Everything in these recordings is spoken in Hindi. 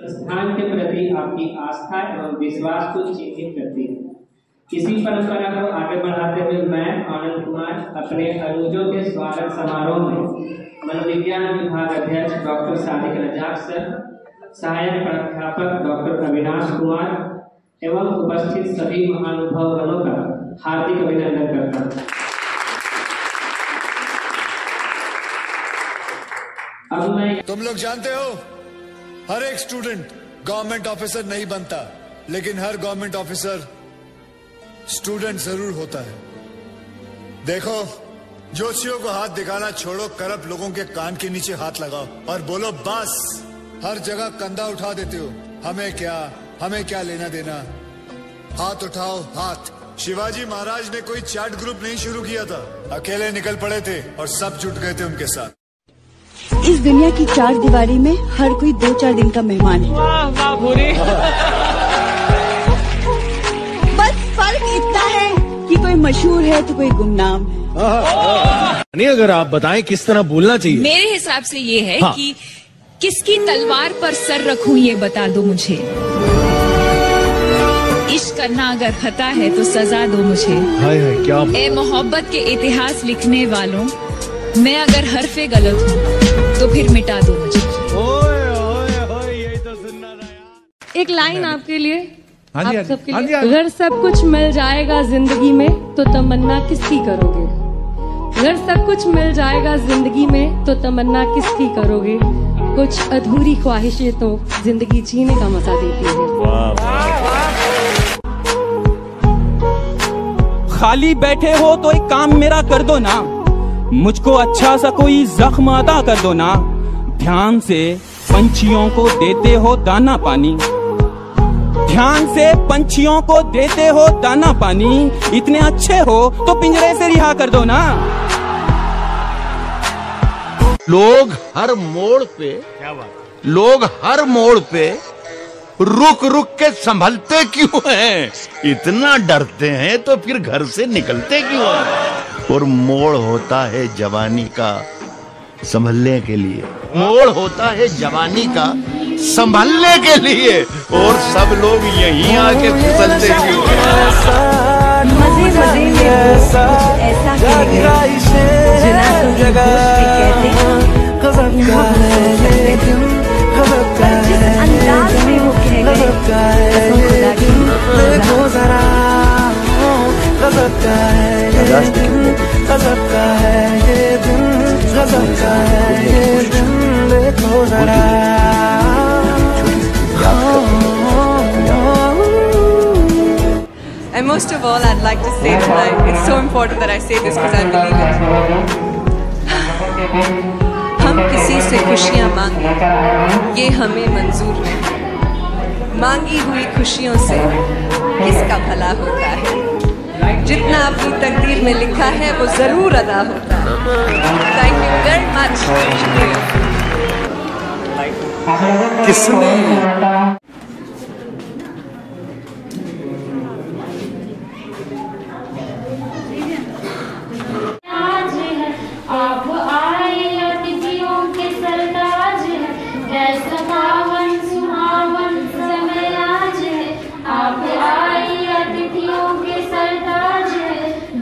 संस्थान के प्रति आपकी आस्था एवं विश्वास को चिन्हित करती है। इसी परंपरा को आगे बढ़ाते हुए मैं आनंद कुमार अपने अनुजों के स्वागत समारोह में मनोविज्ञान विभाग अध्यक्ष डॉक्टर सादिक रजाक सर, सहायक प्राध्यापक डॉक्टर अविनाश कुमार एवं उपस्थित सभी महानुभावगणों का हार्दिक अभिनंदन करता हूँ। अब मैं तुम लोग जानते हो, हर एक स्टूडेंट गवर्नमेंट ऑफिसर नहीं बनता, लेकिन हर गवर्नमेंट ऑफिसर स्टूडेंट जरूर होता है। देखो, जोशियों को हाथ दिखाना छोड़ो, करप्ट लोगों के कान के नीचे हाथ लगाओ और बोलो बस। हर जगह कंधा उठा देते हो, हमें क्या लेना देना। हाथ उठाओ हाथ। शिवाजी महाराज ने कोई चैट ग्रुप नहीं शुरू किया था, अकेले निकल पड़े थे और सब जुट गए थे उनके साथ। इस दुनिया की चार दीवारी में हर कोई 2-4 दिन का मेहमान है। वाह वाह भूरी। बस फर्क इतना है कि कोई मशहूर है तो कोई गुमनाम है। नहीं, अगर आप बताएं किस तरह बोलना चाहिए। मेरे हिसाब से ये है कि किसकी तलवार पर सर रखूं ये बता दो मुझे। इश्क करना अगर खता है तो सजा दो मुझे। हाय हाय क्या। ए मोहब्बत के इतिहास लिखने वालों, मैं अगर हरफे गलत हूँ तो फिर मिटा दो मुझे। ओए ओए ओए, यही तो सुनना था यार। एक लाइन आपके लिए, हाँ जी, आप सबके हाँ जी, लिए। हाँ जी। अगर सब कुछ मिल जाएगा जिंदगी में तो तमन्ना किसकी करोगे। अगर सब कुछ मिल जाएगा जिंदगी में तो तमन्ना किसकी करोगे। कुछ अधूरी ख्वाहिशें तो जिंदगी जीने का मजा देती है। खाली बैठे हो तो एक काम मेरा कर दो ना, मुझको अच्छा सा कोई जख्म अदा कर दो ना। ध्यान से पंछियों को देते हो दाना पानी, ध्यान से पंछियों को देते हो दाना पानी। इतने अच्छे हो तो पिंजरे से रिहा कर दो ना। लोग हर मोड़ पे रुक रुक के संभलते क्यों हैं? इतना डरते हैं तो फिर घर से निकलते क्यों हैं? और मोड़ होता है जवानी का संभलने के लिए, मोड़ होता है जवानी का संभलने के लिए, और सब लोग यहीं आके फिसलते क्यों हैं? मजे मजे में ऐसा जिस अंदाज में वो कह गए, देखो जरा गजब का है ये दिन, गजब का है ये दिन, गजब का है ये दिन, देखो जरा। And most of all, I'd like to say tonight, it's so important that I say this because I believe it. हम किसी से खुशियाँ मांगे, ये हमें मंजूर नहीं। मांगी हुई खुशियों से किसका भला होता है। जितना अपनी तकदीर में लिखा है वो जरूर अदा होता है। Thank you very much. किसने आप आए अतिथियों के सरताज है, कैसा पावन सुहावन समय आज है। आप आए अतिथियों के सरताज है,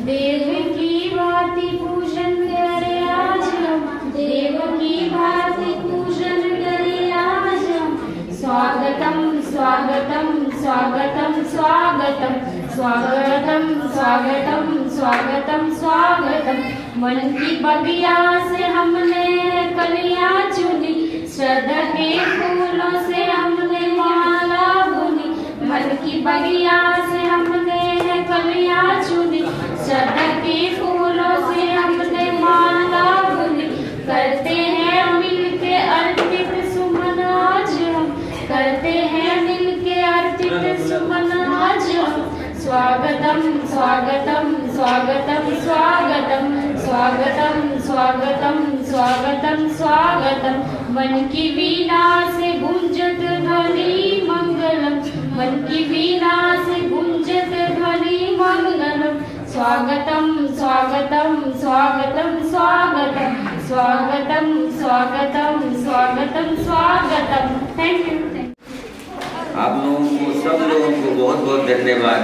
देव की भांति पूजन करे आज हम, देव की भांति पूजन करे आज हम। स्वागतम स्वागतम स्वागतम स्वागतम स्वागतम स्वागतम स्वागतम स्वागतम। मन की बगिया से हमने कलियां चुनी, श्रद्धा के फूलों से हमने माला बुनी। मन की बगिया से हमने कलियां चुनी, श्रद्धा के फूलों से हमने माला बुनी। करते हैं मिलके अर्पित सुमन आज हम, करते हैं मिलके अर्पित सुमन आज हम। स्वागतम स्वागतम स्वागतम स्वागतम स्वागतम स्वागतम स्वागतम स्वागतम। मन की वीणा से गुंजत ध्वनि मंगलम, मन की वीणा से गुंजत ध्वनि मंगलम। स्वागतम स्वागतम स्वागतम स्वागतम स्वागतम स्वागतम स्वागतम स्वागतम। Thank you. आप लोगों को, सब लोगों को बहुत बहुत धन्यवाद।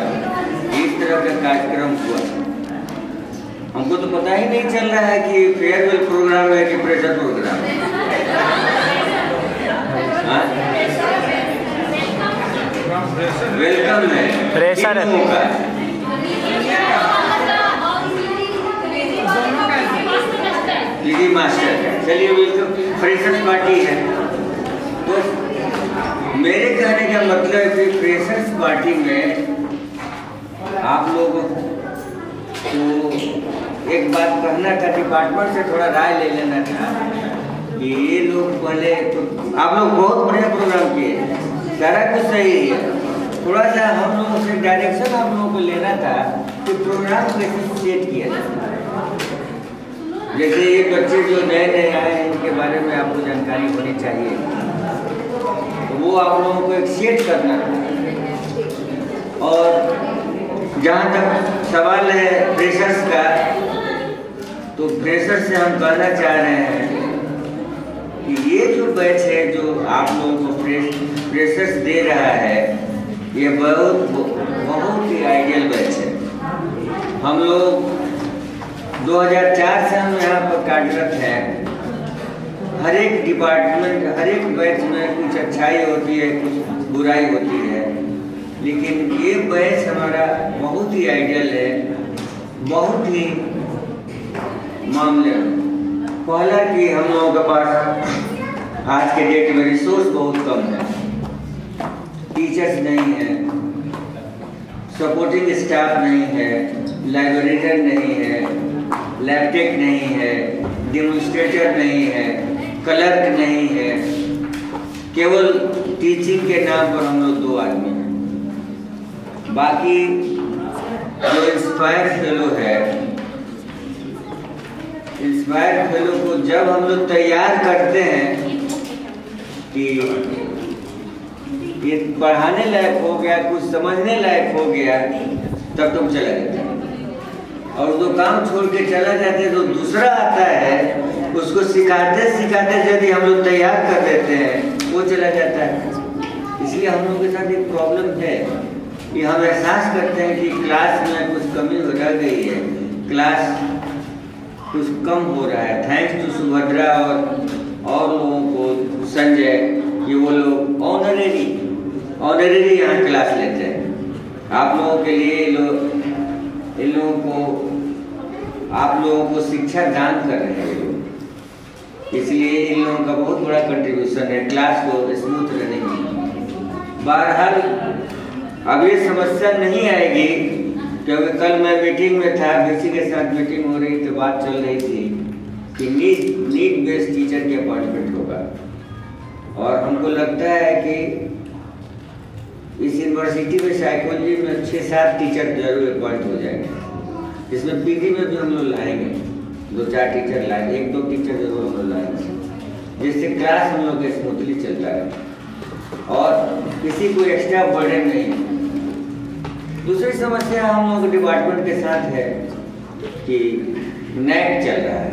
इस तरह का कार्यक्रम हुआ, हमको तो पता ही नहीं चल रहा है कि फेयरवेल प्रोग्राम है कि प्रेशर प्रोग्राम है। वेलकम है, प्रेशर है। पीडी मास्टर, चलिए वेलकम। फ्रेशर्स पार्टी है, तो मेरे कहने का मतलब है कि फ्रेशर्स पार्टी में आप लोगों को एक बात कहना था, डिपार्टमेंट से थोड़ा राय ले लेना था कि ये लोग पहले तो आप लोग बहुत बढ़िया प्रोग्राम किए, सारा कुछ सही है, थोड़ा सा हम लोगों से डायरेक्शन आप लोगों को लेना था कि प्रोग्राम कैसे सेट किया जाए। जैसे ये बच्चे जो नए नए आए हैं इनके बारे में आपको जानकारी होनी चाहिए, तो वो आप लोगों को एक सेट करना है। और जहाँ तक सवाल है फ्रेशर्स का, तो फ्रेशर्स से हम कहना चाह रहे हैं कि ये जो बैच है जो आप लोगों को फ्रेशर्स दे रहा है, ये बहुत ही आइडियल बैच है। हम लोग 2004 से हम यहाँ पर कार्यरत हैं। हर एक डिपार्टमेंट, हर एक बैच में कुछ अच्छाई होती है, कुछ बुराई होती है, लेकिन ये बैच हमारा बहुत ही आइडियल है, बहुत ही मामले। पहला कि हम लोगों के पास आज के डेट में रिसोर्स बहुत कम है, टीचर्स नहीं है, सपोर्टिंग स्टाफ नहीं है, लाइब्रेरियन नहीं है, लैपटेक नहीं है, डेमोन्स्ट्रेटर नहीं है, क्लर्क नहीं है, केवल टीचिंग के नाम पर हम लोग 2 आदमी हैं। बाकी जो इंस्पायर फेलो है, इंस्पायर फेलो को जब हम लोग तैयार करते हैं कि ये पढ़ाने लायक हो गया, कुछ समझने लायक हो गया, तब तुम चला जाते हैं। और जो काम छोड़ के चला जाते हैं तो दूसरा आता है, उसको सिखाते सिखाते यदि हम लोग तैयार कर देते हैं, वो चला जाता है। इसलिए हम लोगों के साथ एक प्रॉब्लम है कि हम एहसास करते हैं कि क्लास में कुछ कमी रह गई है, क्लास कुछ कम हो रहा है। थैंक्स टू सुभद्रा और लोगों को, संजय, कि वो लोग ऑनरेरी यहाँ क्लास लेते हैं। आप लोगों के लिए इन लोगों को, आप लोगों को शिक्षा दान कर रहे हैं लोग, इसलिए इन लोगों का बहुत बड़ा कंट्रीब्यूशन है क्लास को स्मूथ रहने में। बहरहाल अब ये समस्या नहीं आएगी, क्योंकि कल मैं मीटिंग में था, बीसी के साथ मीटिंग हो रही थी, बात चल रही थी कि नीड बेस्ड टीचर की अपॉइंटमेंट होगा। और हमको लगता है कि इस यूनिवर्सिटी में साइकोलॉजी में 6-7 टीचर जरूर अपॉइंट हो जाएंगे। इसमें पीजी में भी हम लोग लाएंगे, 2-4 टीचर लाएंगे, 1-2 टीचर जरूर हम लोग लाएंगे, जिससे क्लास हम लोग स्मूथली चलता है और किसी को एक्स्ट्रा बर्डन नहीं। दूसरी समस्या हम लोगों के डिपार्टमेंट के साथ है कि नैक चल रहा है,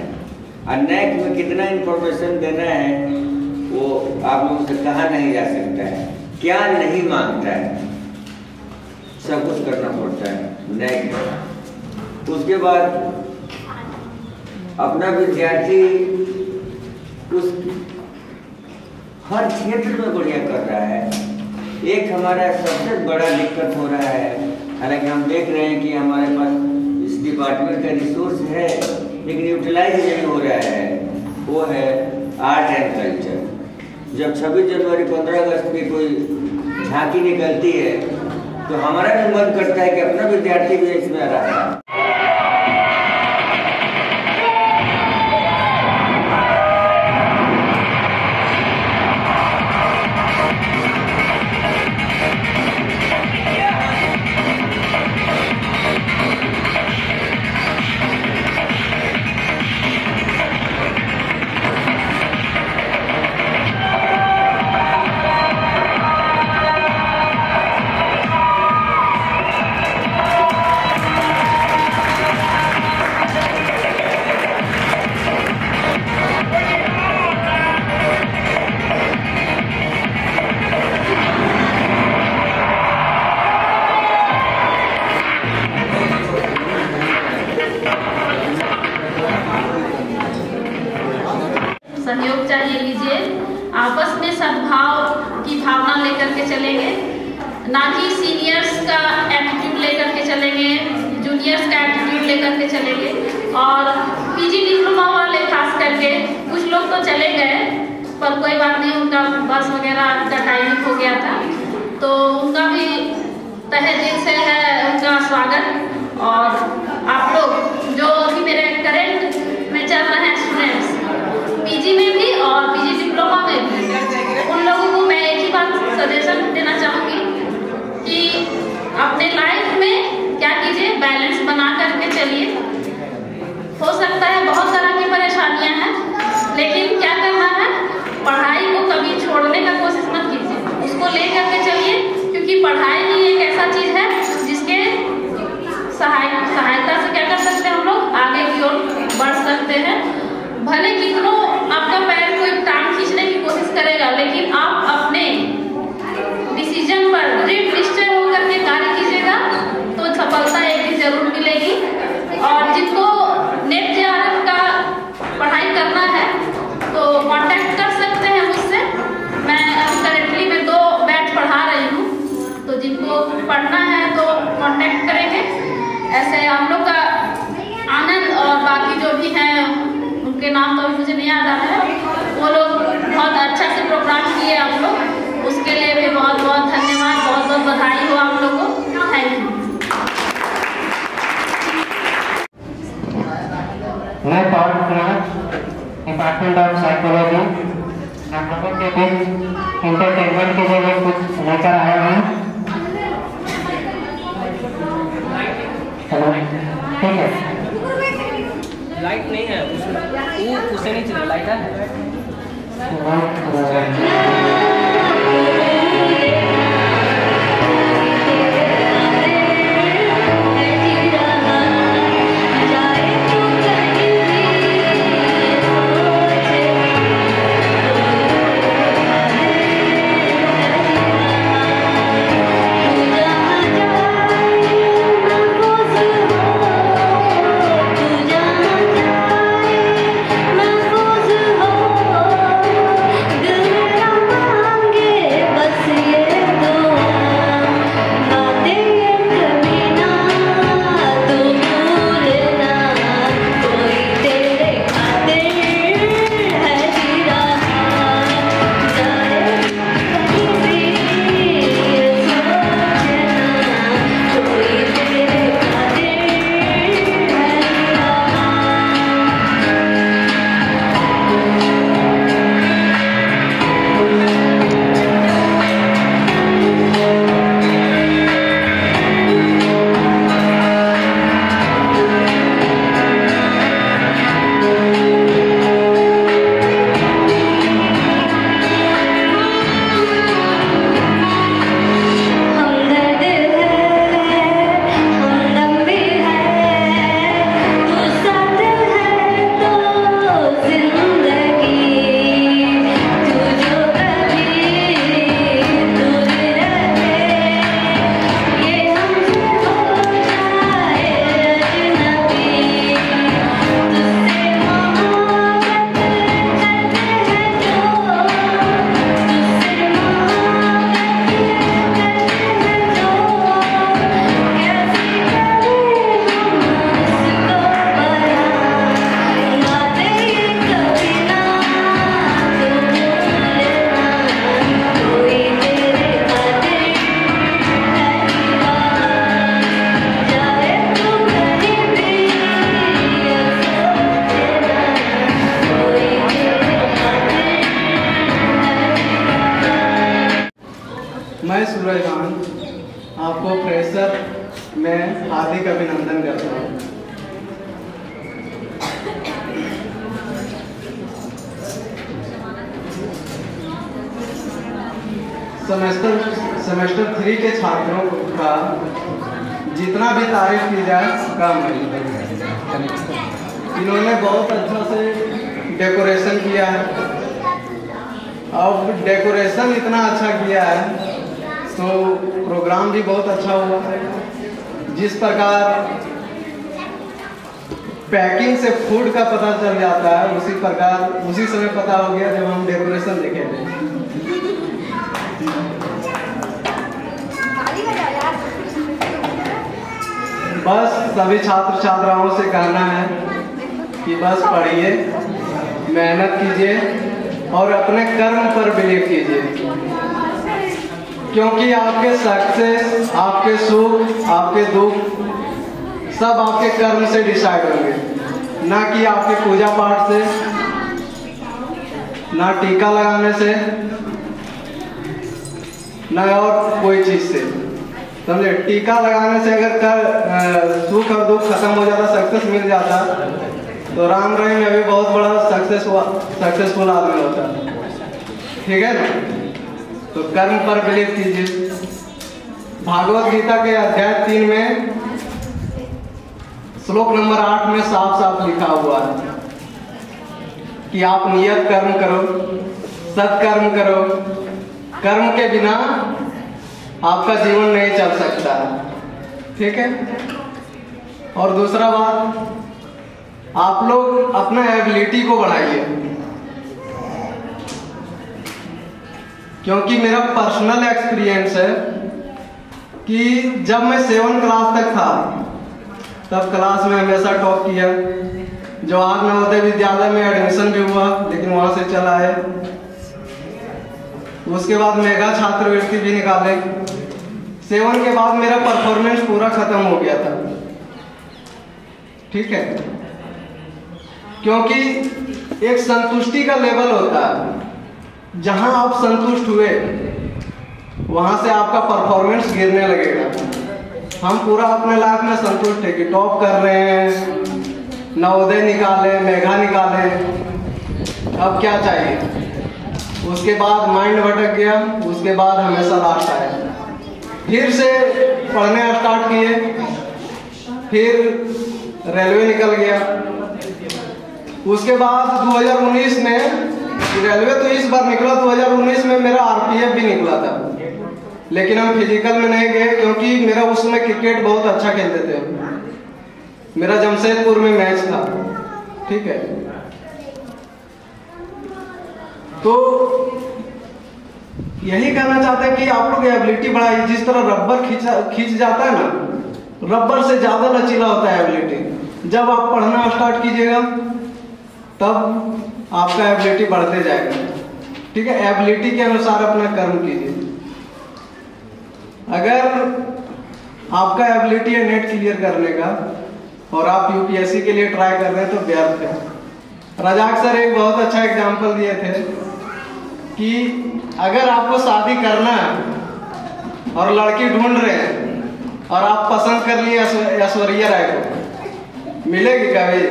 और नैक में कितना इंफॉर्मेशन देना है वो आप लोगों से कहा नहीं जा सकता है, क्या नहीं मांगता है, सब कुछ करना पड़ता है नैक। उसके बाद अपना विद्यार्थी उस हर क्षेत्र में बढ़िया कर रहा है। एक हमारा सबसे बड़ा दिक्कत हो रहा है, हालांकि हम देख रहे हैं कि हमारे पास इस डिपार्टमेंट का रिसोर्स है लेकिन यूटिलाइज नहीं हो रहा है, वो है आर्ट एंड कल्चर। जब 26 जनवरी 15 अगस्त की कोई झांकी निकलती है तो हमारा भी मन करता है कि अपना विद्यार्थी भी इसमें आ रहा है। कीजिए, आपस में सद्भाव की भावना लेकर के चलेंगे, ना कि सीनियर्स का एटीट्यूड लेकर के चलेंगे, जूनियर्स का एटीट्यूड लेकर के चलेंगे। और पीजी डिप्लोमा वाले खास करके कुछ लोग तो चले गए, पर कोई बात नहीं, उनका बस वगैरह का टाइमिंग हो गया था, तो उनका भी तहे दिल से है उनका स्वागत। और आप लोग जो अभी मेरे करेंट में चल रहे हैं स्टूडेंट्स, पीजी में भी और पीजी डिप्लोमा में भी, उन लोगों को मैं एक ही बात सजेशन देना चाहूँगी कि अपने लाइफ में क्या कीजिए, बैलेंस बना करके चलिए। हो सकता है बहुत तरह की परेशानियां हैं, लेकिन क्या करना है, पढ़ाई को कभी छोड़ने का कोशिश मत कीजिए, उसको ले करके चलिए, क्योंकि पढ़ाई ही एक ऐसा चीज है जिसके सहायता से क्या कर सकते हैं हम लोग आगे की ओर बढ़ सकते हैं। भले कितनों आपका पैर कोई टांग खींचने की कोशिश करेगा, लेकिन आप अपने डिसीजन पर दृढ़ निश्चय होकर के कार्य कीजिएगा तो सफलता एक दिन जरूर मिलेगी। और जिनको नेट जेआरएफ का पढ़ाई करना है तो कांटेक्ट कर सकते हैं मुझसे। मैं अभी करेंटली में 2 बैच पढ़ा रही हूँ, तो जिनको पढ़ना है तो कांटेक्ट करेंगे। ऐसे हम लोग का आनंद और बाकी जो भी हैं उनके नाम तो अभी मुझे नहीं याद आ रहा है, वो लोग बहुत अच्छा से प्रोग्राम किए आप लोग, उसके लिए भी बहुत बहुत धन्यवाद, बहुत बहुत बधाई हो आप लोगों को। Thank you. मैं पवन कुमार, डिपार्टमेंट ऑफ साइकोलॉजी, आप लोगों के बीच इंटरटेनमेंट के लिए कुछ लेकर आया हूँ। हेलो, ठीक है। लाइट नहीं है उसमें, उसे नहीं चला, लाइट है। मैं सूरजकांत आपको फ्रेशर में हार्दिक अभिनंदन करता हूँ। सेमेस्टर 3 के छात्रों का जितना भी तारीफ की जाए कम है। इन्होंने बहुत अच्छा से डेकोरेशन किया है, और डेकोरेशन इतना अच्छा किया है तो प्रोग्राम भी बहुत अच्छा हुआ है। जिस प्रकार पैकिंग से फूड का पता चल जाता है, उसी प्रकार उसी समय पता हो गया जब हम डेकोरेशन देखे थे। बस सभी छात्र छात्राओं से कहना है कि बस पढ़िए, मेहनत कीजिए और अपने कर्म पर बिलीव कीजिए, क्योंकि आपके सक्सेस, आपके सुख, आपके दुख सब आपके कर्म से डिसाइड होंगे, ना कि आपके पूजा पाठ से, ना टीका लगाने से, ना और कोई चीज से। समझे? टीका लगाने से अगर सुख और दुख खत्म हो जाता, सक्सेस मिल जाता, तो राम रहीम में भी बहुत बड़ा सक्सेसफुल आदमी होता। ठीक है ना? तो कर्म पर बिलीव कीजिए। भागवत गीता के अध्याय 3 में श्लोक नंबर 8 में साफ साफ लिखा हुआ है कि आप नियत कर्म करो, सत्कर्म करो, कर्म के बिना आपका जीवन नहीं चल सकता है। ठीक है? और दूसरा बात, आप लोग अपना एबिलिटी को बढ़ाइए, क्योंकि मेरा पर्सनल एक्सपीरियंस है कि जब मैं 7 क्लास तक था तब क्लास में हमेशा टॉप किया। जवाहर नवोदय विद्यालय में एडमिशन भी हुआ, लेकिन वहां से चला है। उसके बाद मेगा छात्रवृत्ति भी निकाले। 7 के बाद मेरा परफॉर्मेंस पूरा खत्म हो गया था। ठीक है? क्योंकि एक संतुष्टि का लेवल होता है, जहां आप संतुष्ट हुए वहां से आपका परफॉर्मेंस गिरने लगेगा। हम पूरा अपने लाइफ में संतुष्ट है कि टॉप कर रहे हैं, नवोदय निकाले, मेगा निकाले, अब क्या चाहिए? उसके बाद माइंड भटक गया, उसके बाद हमेशा लास्ट आया। फिर से पढ़ने स्टार्ट किए, फिर रेलवे निकल गया। उसके बाद 2019 में रेलवे तो इस बार निकला, 2019 में मेरा आरपीएफ भी निकला था, लेकिन हम फिजिकल में नहीं गए क्योंकि मेरा उस समय क्रिकेट बहुत अच्छा खेलते थे। मेरा जमशेदपुर में मैच था। ठीक है? तो यही कहना चाहते हैं कि आप लोग एबिलिटी बढ़ाइए। जिस तरह रबर खींच जाता है ना, रबर से ज्यादा लचीला होता है एबिलिटी। जब आप पढ़ना स्टार्ट कीजिएगा तब आपका एबिलिटी बढ़ते जाएगा। ठीक है? एबिलिटी के अनुसार अपना कर्म कीजिए। अगर आपका एबिलिटी है नेट क्लियर करने का और आप यूपीएससी के लिए ट्राई कर रहे हैं तो व्यर्थ है। रजाक सर एक बहुत अच्छा एग्जाम्पल दिए थे कि अगर आपको शादी करना है और लड़की ढूंढ रहे हैं और आप पसंद कर लिए ऐश्वर्या राय को, मिलेगी कभी?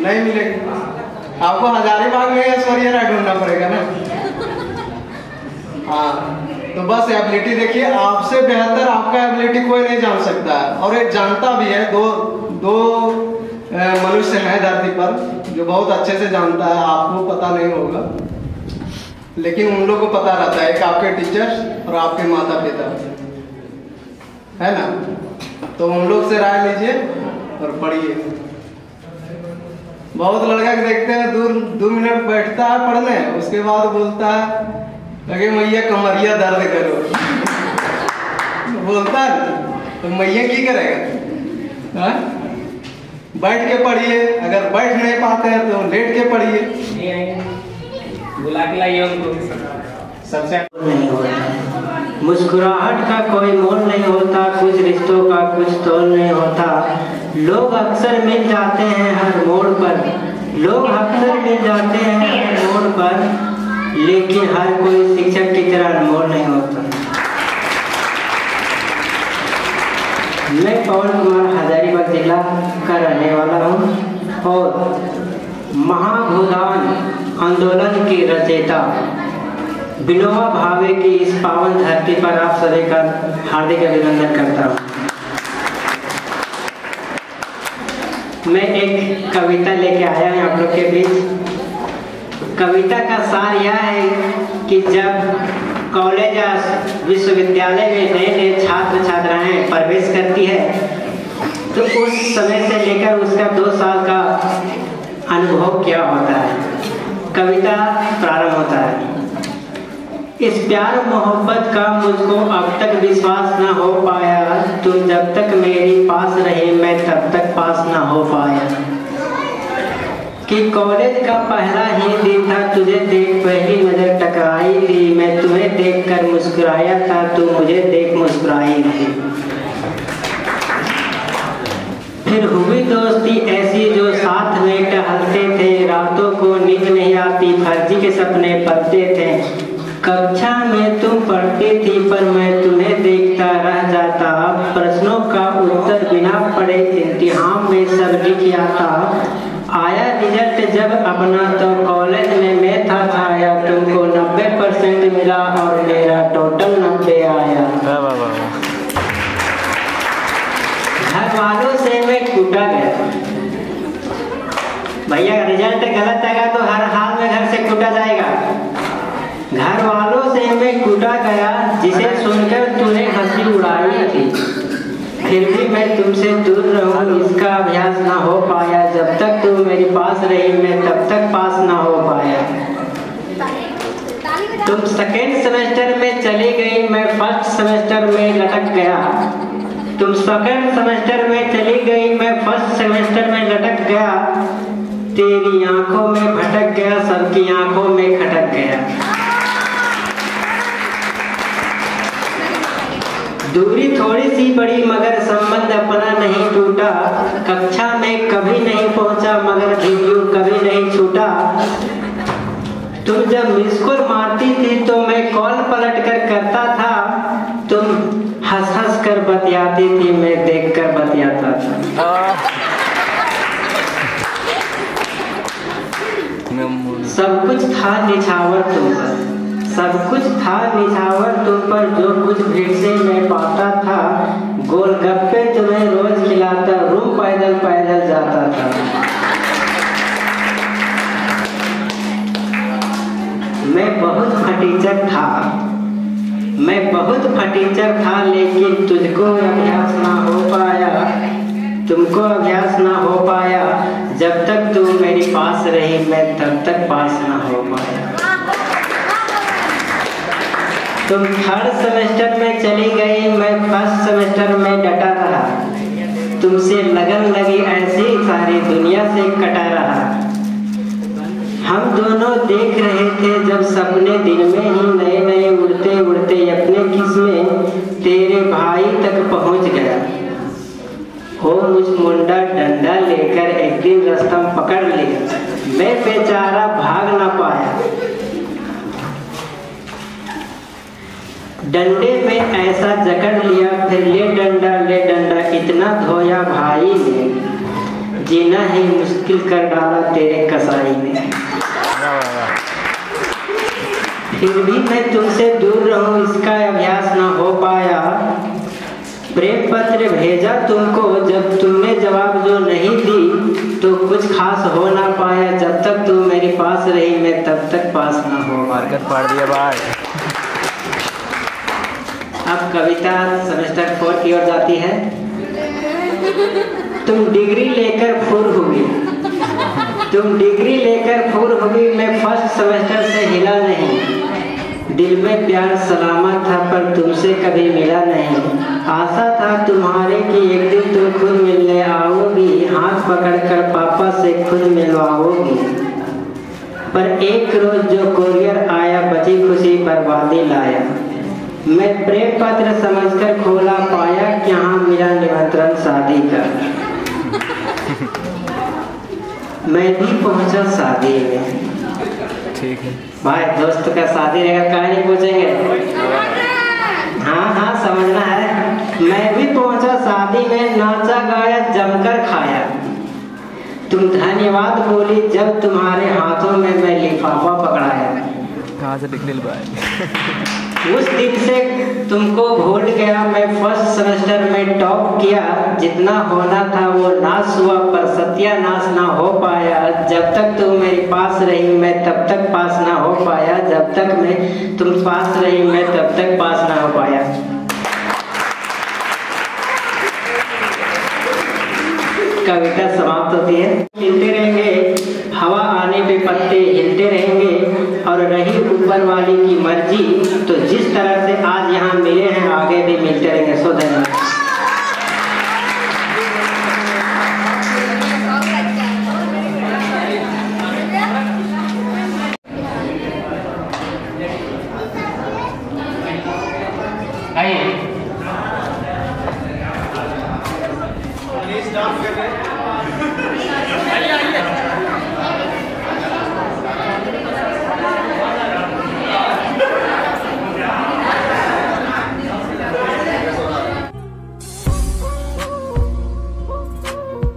नहीं मिलेगी। आपको हजारीबाग में ऐश्वर्या राय ढूंढना पड़ेगा ना। हाँ, तो बस एबिलिटी देखिए, आपसे बेहतर आपका एबिलिटी कोई नहीं जान सकता है, और एक जानता भी है। दो मनुष्य हैं धरती पर जो बहुत अच्छे से जानता है, आपको पता नहीं होगा, लेकिन उन लोगों को पता रहता है। एक आपके टीचर्स और आपके माता पिता, है ना? तो उन लोग से राय लीजिए और पढ़िए। बहुत लड़का के देखते हैं 2 मिनट बैठता है पढ़ने, उसके बाद बोलता है लगे मैया कमरिया दर्द करो, बोलता है तो मैया की करेगा? हा? बैठ के पढ़िए। अगर बैठ नहीं पाते हैं तो लेट के पढ़िए। बुला के लाइए उनको। सबसे नहीं होता, मुस्कुराहट का कोई मोल नहीं होता, कुछ रिश्तों का कुछ तोल नहीं होता। लोग अक्सर मिल जाते हैं हर मोड़ पर, लोग अक्सर मिल जाते हैं हर मोड़ पर, लेकिन हर कोई शिक्षक की तरह अनमोल नहीं होता। मैं पवन कुमार हजारीबाग जिला का रहने वाला हूँ और महाभूदान आंदोलन की रचयिता विनोबा भावे की इस पावन धरती पर आप सभी का हार्दिक अभिनंदन करता हूँ। मैं एक कविता लेके आया हूँ आप लोग के बीच। कविता का सार यह है कि जब कॉलेज या विश्वविद्यालय में नए नए छात्र छात्राएं प्रवेश करती है तो उस समय से लेकर उसका 2 साल का अनुभव क्या होता है। कविता प्रारंभ होता है। इस प्यार मोहब्बत का मुझको अब तक विश्वास ना हो पाया, तुम जब तक मेरे पास रहे मैं तब तक पास ना हो पाया। कि कॉलेज का पहला ही दिन था, तुझे देख पहली नजर टकराई थी, मैं तुम्हें देखकर मुस्कुराया था, तू मुझे देख मुस्कुराई थी। फिर हुई दोस्ती ऐसी जो साथ में टहलते थे, रातों को नींद नहीं आती फर्जी के सपने पलते थे। कक्षा में तुम पढ़ती थी पर मैं तुम्हें देखता रह जाता, प्रश्नों का उत्तर बिना पढ़े इम्तिहान में सब लिख आता। आया रिजल्ट जब अपना तो कॉलेज में मैं था छाया, तुमको 90% मिला और मेरा टोटल 90 आया। घर वालों से मैं कूटा गया। भैया रिजल्ट गलत आएगा तो हर हाल में घर से कूटा जाएगा। घर वालों से मैं कूटा गया, जिसे सुनकर तूने हंसी उड़ाई थी, फिर भी मैं तुमसे दूर रहूं इसका अभ्यास ना हो पाया। जब तक तू मेरे पास रही मैं तब तक पास ना हो पाया। तुम सेकेंड सेमेस्टर में चली गई, मैं फर्स्ट सेमेस्टर में लटक गया। तुम सेकेंड सेमेस्टर में चली गई, मैं फर्स्ट सेमेस्टर में लटक गया। तेरी आंखों में भटक गया, सबकी आंखों में खटक गया। दूरी थोड़ी सी बड़ी मगर संबंध अपना नहीं टूटा। कक्षा में कभी नहीं पहुंचा मगर वीडियो कभी नहीं छूटा। तुम जब मिस कॉल मारती थी तो मैं कॉल पलट कर करता था। तुम हंस हंस कर बतियाती थी, मैं देख कर बतियाता था। सब कुछ था निछावर तुम पर, सब कुछ था निछावर तुम पर, जो कुछ भीड़ से मैं पाता था। गोलगप्पे तुम्हें रोज खिलाता, रूम पैदल पैदल जाता था। मैं बहुत फटीचर था, मैं बहुत फटीचर था, लेकिन तुझको अभ्यास ना हो पाया, तुमको अभ्यास ना हो पाया। जब तक तू मेरे पास रही मैं तब तक पास ना हो पाया। तुम थर्ड सेमेस्टर में चली गई, मैं फर्स्ट सेमेस्टर में डटा रहा। तुमसे लगन लगी ऐसी सारी दुनिया से कटा रहा। हम दोनों देख रहे थे जब सपने दिन में ही नए नए उड़ते उड़ते अपने किस्में तेरे भाई तक पहुंच गया। हो मुझ मुंडा डंडा लेकर एक दिन रास्ता पकड़ लिया, मैं बेचारा भाग ना पाया। डंडे में ऐसा जकड़ लिया, फिर ले डंडा इतना धोया भाई ने, जीना ही मुश्किल कर डाला तेरे कसाई ने। फिर भी मैं तुमसे दूर रहूं इसका अभ्यास ना हो पाया। प्रेम पत्र भेजा तुमको, जब तुमने जवाब जो नहीं दी तो कुछ खास हो ना पाया। जब तक तुम मेरे पास रही मैं तब तक पास ना हो। मार्केट फाड़ दिया भाई। अब कविता सेमेस्टर 4 की ओर जाती है। तुम डिग्री लेकर फुर होगी, तुम डिग्री लेकर फुर होगी, मैं फर्स्ट सेमेस्टर से हिला नहीं। दिल में प्यार सलामत था पर तुमसे कभी मिला नहीं। आशा था तुम्हारे कि एक दिन तुम खुद मिलने आओगी, हाथ पकड़कर पापा से खुद मिलवाओगी। पर एक रोज जो कोरियर आया बची खुशी बर्बादी लाया। मैं प्रेम पत्र समझकर खोला, पाया कि यहाँ मिला निमंत्रण शादी का। मैं भी पहुंचा शादी में। ठीक है भाई, दोस्त का शादी रहेगा कहाँ नहीं पहुंचेंगे। हाँ समझना है। मैं भी पहुंचा शादी में, नाचा गाया जमकर खाया। तुम धन्यवाद बोली जब तुम्हारे हाथों में मैं लिफाफा पकड़ाया। कहाँ से निकले भाई। उस दिन से तुमको भूल गया मैं, फर्स्ट सेमेस्टर में टॉप किया। जितना होना था वो नाश हुआ पर सत्यानाश ना हो पाया। जब तक तुम मेरे पास रही मैं तब तक पास ना हो पाया। जब तक मैं तुम पास रही मैं तब तक पास ना हो पाया। कविता समाप्त होती है। हिलते रहेंगे, हवा आने पे पत्ते हिलते रहेंगे, और रही ऊपर वाली की मर्जी तो जिस तरह से आज यहाँ मिले हैं आगे भी मिलते रहेंगे। सो धन्यवाद।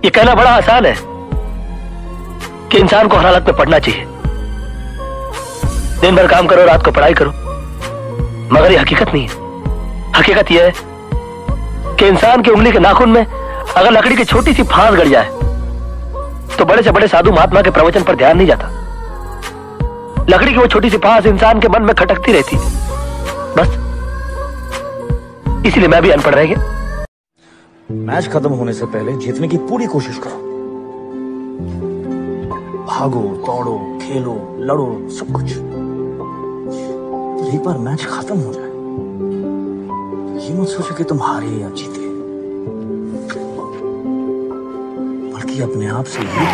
ये कहना बड़ा आसान है कि इंसान को हर हालत में पढ़ना चाहिए, दिन भर काम करो, रात को पढ़ाई करो, मगर ये हकीकत नहीं है। हकीकत यह है कि इंसान की उंगली के नाखून में अगर लकड़ी की छोटी सी फांस गड़ जाए तो बड़े से बड़े साधु महात्मा के प्रवचन पर ध्यान नहीं जाता। लकड़ी की वो छोटी सी फांस इंसान के मन में खटकती रहती है, बस इसीलिए मैं भी अनपढ़ रह गया। मैच खत्म होने से पहले जीतने की पूरी कोशिश करो, भागो, दौड़ो, खेलो, लड़ो, सब कुछ। एक बार मैच खत्म हो जाए, ये मत सोचो कि तुम हारे या जीते, बल्कि अपने आप से ये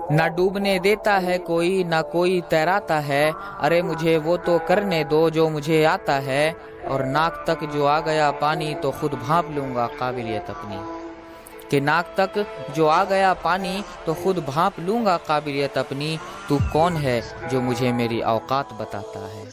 ना डूबने देता है कोई, ना कोई तैराता है, अरे मुझे वो तो करने दो जो मुझे आता है, और नाक तक जो आ गया पानी तो खुद भांप लूंगा काबिलियत अपनी। कि नाक तक जो आ गया पानी तो खुद भांप लूंगा काबिलियत अपनी, तू कौन है जो मुझे मेरी औकात बताता है।